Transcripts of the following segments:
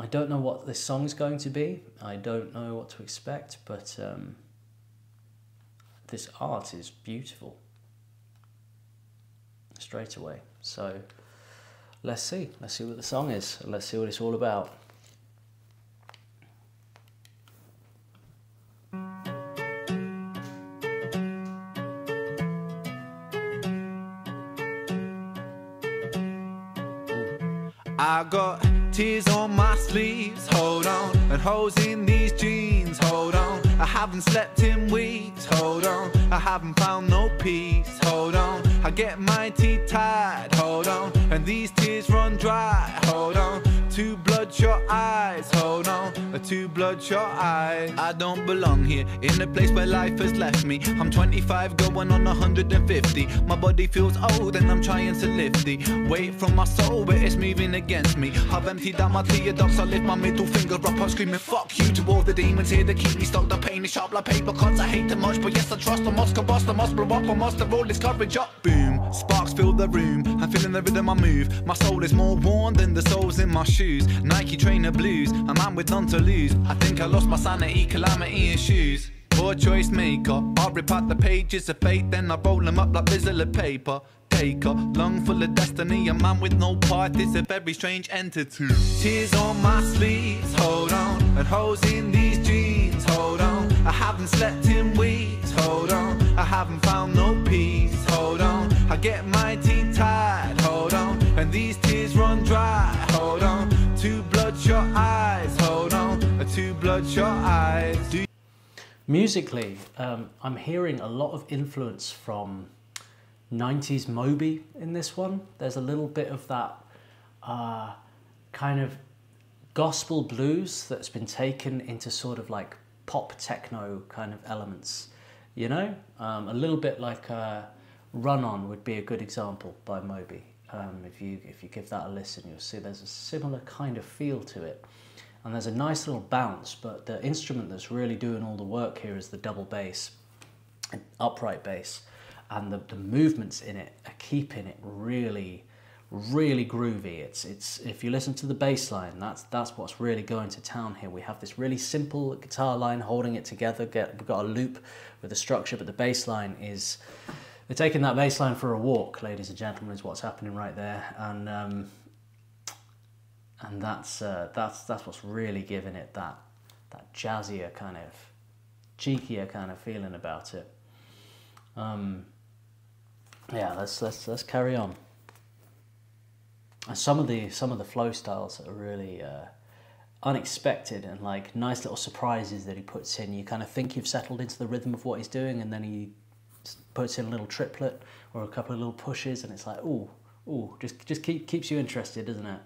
I don't know what this song's going to be. I don't know what to expect, but this art is beautiful straight away. So let's see what the song is. Let's see what it's all about. I got tears on my sleeves, hold on, and holes in these jeans, hold on. I haven't slept in weeks, hold on. I haven't found no peace, hold on. I get my teeth tied, hold on, and these tears run dry, hold on. Two bloodshot eyes, hold on, two bloodshot eyes. I don't belong here, in a place where life has left me. I'm 25 going on 150. My body feels old and I'm trying to lift the weight from my soul, but it's moving against me. I've emptied out my tear ducts, I lift my middle finger up, I'm screaming fuck you to all the demons here that keep me stuck. The pain is sharp like paper cuts, I hate too much, but yes I trust. I must combust, I must blow up, I must have rolled this courage up. Boom, sparks fill the room, I'm feeling the rhythm I move. My soul is more worn than the soles in my shoes. Nike trainer blues, a man with none to lose. I think I lost my sanity, calamity in shoes. Poor choice maker, I rip out the pages of fate, then I roll them up like bizzle of paper. Taker, lung full of destiny, a man with no part is a very strange entity. Tears on my sleeves, hold on, and holes in these jeans, hold on. I haven't slept in weeks, hold on. I haven't found no peace, hold on. I get my teeth tied, hold on, and these tears run dry, hold on. Two bloodshot eyes, hold on, two bloodshot eyes. Musically, I'm hearing a lot of influence from 90s Moby in this one. There's a little bit of that kind of gospel blues that's been taken into sort of like pop techno kind of elements, you know? A little bit like Run On would be a good example by Moby. If you give that a listen, you'll see there's a similar kind of feel to it. And there's a nice little bounce, but the instrument that's really doing all the work here is the double bass, an upright bass. And the movements in it are keeping it really, really groovy. It's if you listen to the bass line, that's what's really going to town here. We have this really simple guitar line holding it together. We've got a loop with a structure, but the bass line is, they're taking that bass line for a walk, ladies and gentlemen, is what's happening right there. And that's what's really giving it that jazzier kind of, cheekier kind of feeling about it. Yeah, let's carry on. And some of the flow styles are really unexpected and like nice little surprises that he puts in. You kind of think you've settled into the rhythm of what he's doing, and then he puts in a little triplet or a couple of little pushes, and it's like ooh, just keeps you interested, doesn't it?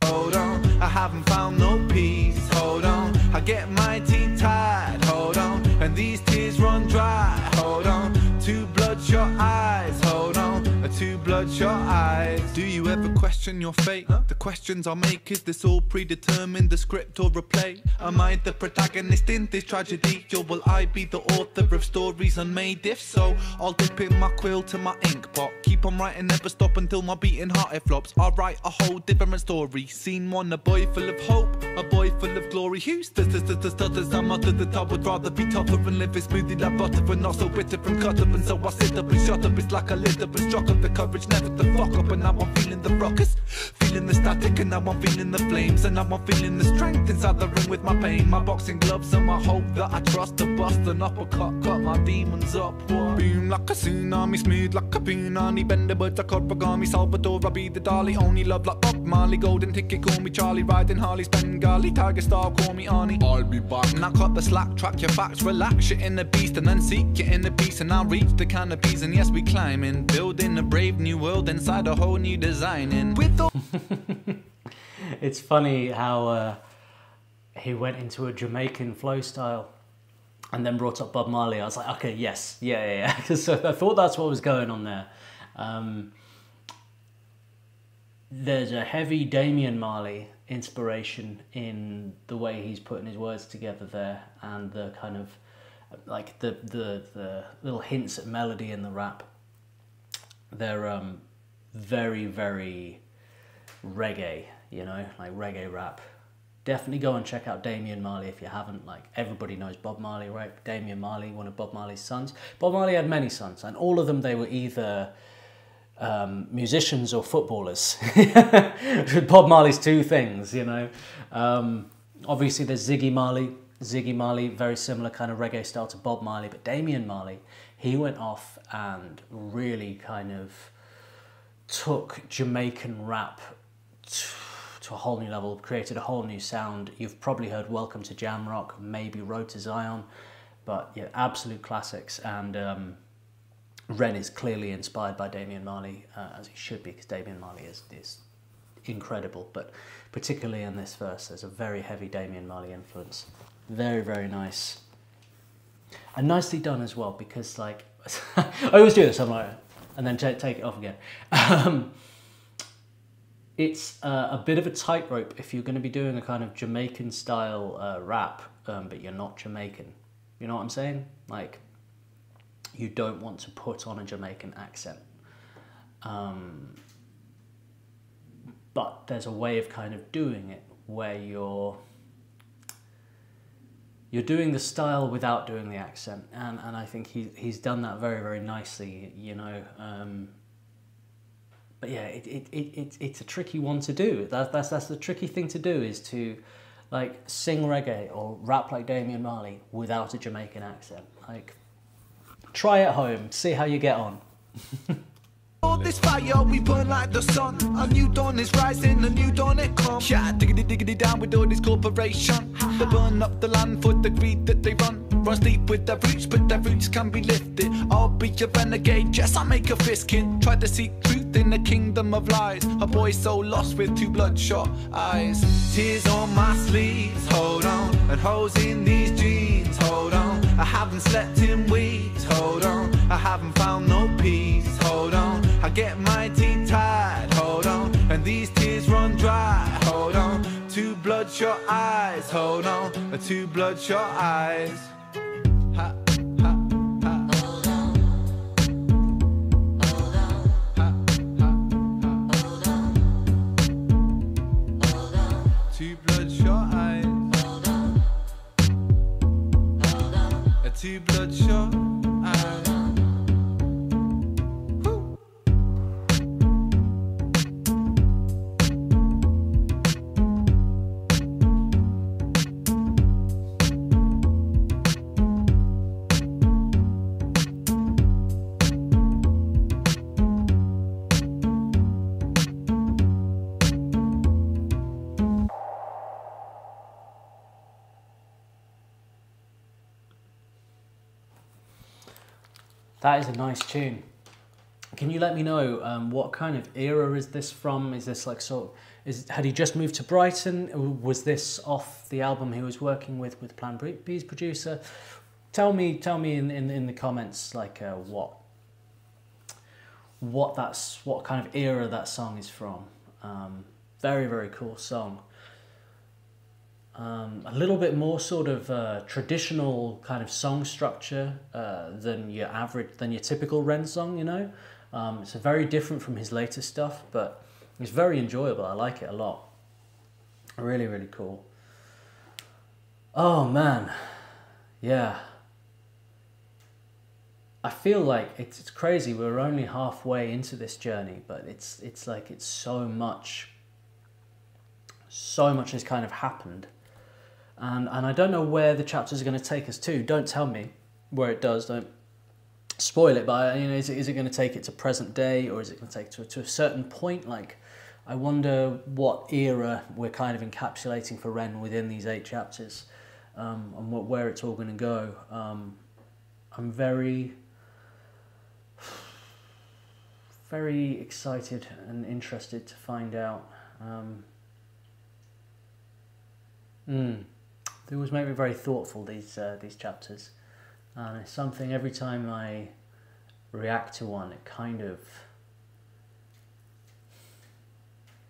Hold on, I haven't found no peace, hold on. I get my teeth tied, hold on, and these tears run dry, hold on. Two bloodshot eyes, hold on, two bloodshot eyes. Do you ever question your fate? The questions I make, is this all predetermined, the script or a play? Am I the protagonist in this tragedy, or will I be the author of stories unmade? If so, I'll dip in my quill to my ink pot, keep on writing, never stop until my beating heart it flops. I'll write a whole different story. Scene one, a boy full of hope, a boy full of glory. Who stutters, I'm under the top, would rather be tougher and live it smoothly like butter, but not so bitter and cut up. And so I sit up and shut up, it's like a lid up and struck up the courage never to fuck up. And now I'm feeling the ruckus, feeling the static, and now I'm feeling the flames, and now I'm feeling the strength inside the ring with my pain. My boxing gloves and my hope that I trust to bust an uppercut, cut my demons up. Boom like a tsunami, smooth like a punani, bend the words like origami, Salvador, I'll be the Dali. Only love like Bob Marley, golden ticket, call me Charlie, riding Harley's Bengali, tiger star, call me Arnie. I'll be back. And I cut the slack, track your facts, relax, you're in the beast, and then seek your inner peace. And I'll reach the canopies, and yes we climbing, building a brave new world inside a whole new designing. With all It's funny how he went into a Jamaican flow style and then brought up Bob Marley. I was like, okay, yes, yeah. So I thought that's what was going on there. There's a heavy Damian Marley inspiration in the way he's putting his words together there, and the kind of like the little hints at melody in the rap. They're very, very reggae, you know, like reggae rap. Definitely go and check out Damian Marley if you haven't. Like, everybody knows Bob Marley, right? Damian Marley, one of Bob Marley's sons. Bob Marley had many sons, and all of them, they were either musicians or footballers. Bob Marley's two things, you know. Obviously, there's Ziggy Marley. Ziggy Marley, very similar kind of reggae style to Bob Marley, but Damian Marley, he went off and really kind of took Jamaican rap to a whole new level, created a whole new sound. You've probably heard Welcome to Jamrock, maybe Road to Zion, but yeah, absolute classics. And Ren is clearly inspired by Damian Marley, as he should be, because Damian Marley is incredible, but particularly in this verse, there's a very heavy Damian Marley influence. Very, very nice. And nicely done as well, because like, I always do this, I'm like, and then take it off again. It's a bit of a tightrope if you're going to be doing a kind of Jamaican style rap, but you're not Jamaican. You know what I'm saying? Like, you don't want to put on a Jamaican accent. But there's a way of kind of doing it where you're doing the style without doing the accent, and I think he's done that very, very nicely, you know. But yeah, it's a tricky one to do. That's the tricky thing to do, is to like sing reggae or rap like Damian Marley without a Jamaican accent. Like, try at home, see how you get on. All this fire, we burn like the sun. A new dawn is rising, a new dawn it comes. Yeah, diggity diggity down with all this corporation. They burn up the land for the greed that they run. Run deep with their roots, but their roots can be lifted. I'll be a renegade, yes, I'll make a fist kid. Try to seek truth in the kingdom of lies. A boy so lost with two bloodshot eyes. Tears on my sleeves, hold on. And holes in these jeans, hold on. I haven't slept in weeks, hold on. I haven't found no peace, hold on. I get my teeth tied, hold on. And these tears run dry, hold on. Two bloodshot eyes, hold on. Two bloodshot eyes. Ha, ha, ha. Hold on. Hold on. Ha, ha, ha. Hold on. Hold on. Two bloodshot eyes. Hold on. Hold on. Two bloodshot eyes. That is a nice tune. Can you let me know what kind of era is this from? Is this like had he just moved to Brighton? Was this off the album he was working with Plan B's producer? Tell me in the comments like what kind of era that song is from. Very, very cool song. A little bit more sort of traditional kind of song structure than your typical Ren song, you know. It's very different from his later stuff, but it's very enjoyable. I like it a lot. Really, really cool. Oh man, yeah. I feel like it's crazy. We're only halfway into this journey, but it's like it's so much has kind of happened. And I don't know where the chapters are going to take us to. Don't tell me where it does. Don't spoil it. But you know, is it going to take it to present day, or is it going to take it to a certain point? Like, I wonder what era we're kind of encapsulating for Ren within these 8 chapters, and where it's all going to go. I'm very, very excited and interested to find out. They always make me very thoughtful, these chapters, and it's something every time I react to one, it kind of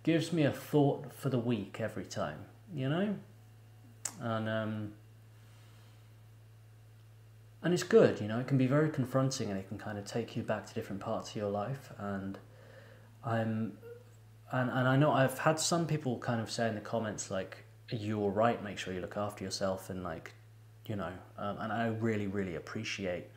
gives me a thought for the week every time, you know, and it's good, you know. It can be very confronting, and it can kind of take you back to different parts of your life, and and I know I've had some people kind of say in the comments like, "Are you all right? Make sure you look after yourself," and like, you know, and I really appreciate.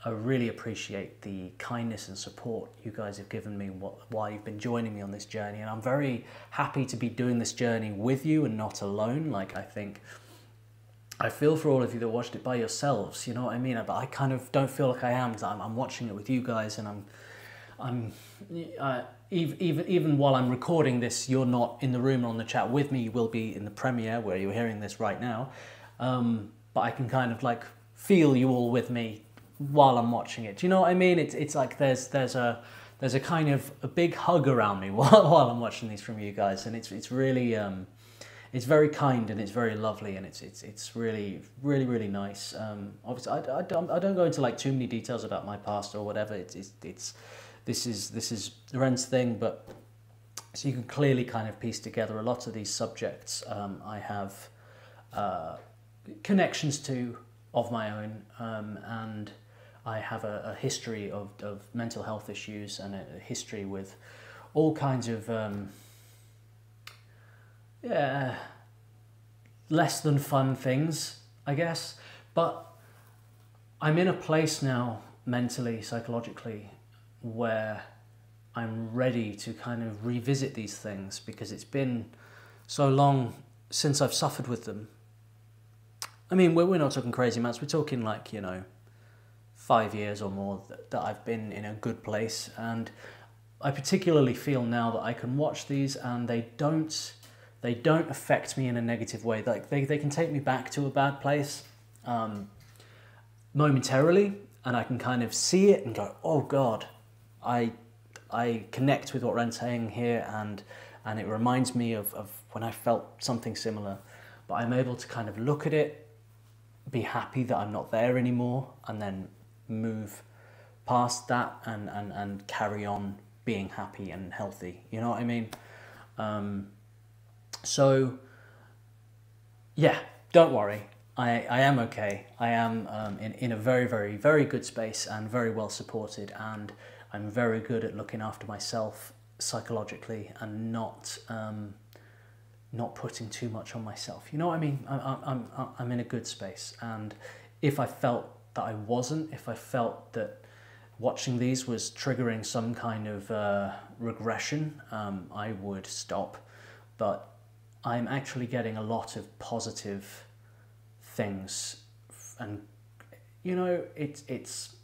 I really appreciate the kindness and support you guys have given me while you've been joining me on this journey, and I'm very happy to be doing this journey with you and not alone. Like, I feel for all of you that watched it by yourselves, you know what I mean? But I kind of don't feel like I am, because I'm watching it with you guys, and even while I'm recording this, you're not in the room or on the chat with me. You will be in the premiere where you're hearing this right now, but I can kind of like feel you all with me while I'm watching it. Do you know what I mean? It's like there's a kind of a big hug around me while I'm watching these from you guys, and it's really it's very kind, and it's very lovely, and it's really nice. Obviously, I don't go into like too many details about my past or whatever. This is Ren's thing, but so you can clearly kind of piece together a lot of these subjects. I have connections to of my own, and I have a history of mental health issues, and a history with all kinds of less than fun things, I guess. But I'm in a place now, mentally, psychologically, where I'm ready to kind of revisit these things, because it's been so long since I've suffered with them. I mean, we're not talking crazy amounts, we're talking like, you know, 5 years or more that I've been in a good place. And I particularly feel now that I can watch these and they don't affect me in a negative way. Like they can take me back to a bad place momentarily, and I can kind of see it and go, oh God, I connect with what Ren's saying here, and it reminds me of when I felt something similar. But I'm able to kind of look at it, be happy that I'm not there anymore, and then move past that and carry on being happy and healthy. You know what I mean? So yeah, don't worry. I am okay. I am in a very good space, and very well supported, and I'm very good at looking after myself psychologically, and not putting too much on myself. You know what I mean? I'm in a good space, and if I felt that I wasn't, if I felt that watching these was triggering some kind of regression, I would stop. But I'm actually getting a lot of positive things, and you know, it's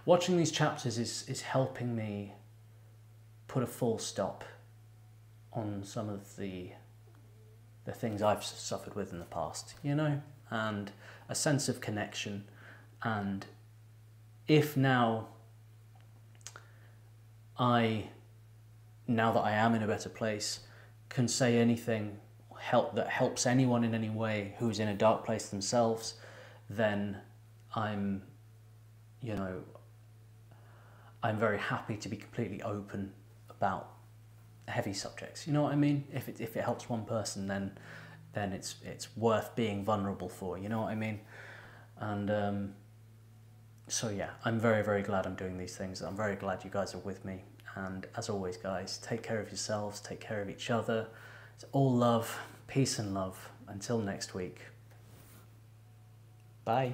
watching these chapters is helping me put a full stop on some of the things I've suffered with in the past, you know, and a sense of connection. And if now that I am in a better place, can say anything that helps anyone in any way who's in a dark place themselves, then I'm very happy to be completely open about heavy subjects. You know what I mean? If it helps one person, then it's worth being vulnerable for. You know what I mean? And so yeah, I'm very glad I'm doing these things. I'm very glad you guys are with me. And as always, guys, take care of yourselves, take care of each other. It's all love, peace and love. Until next week. Bye.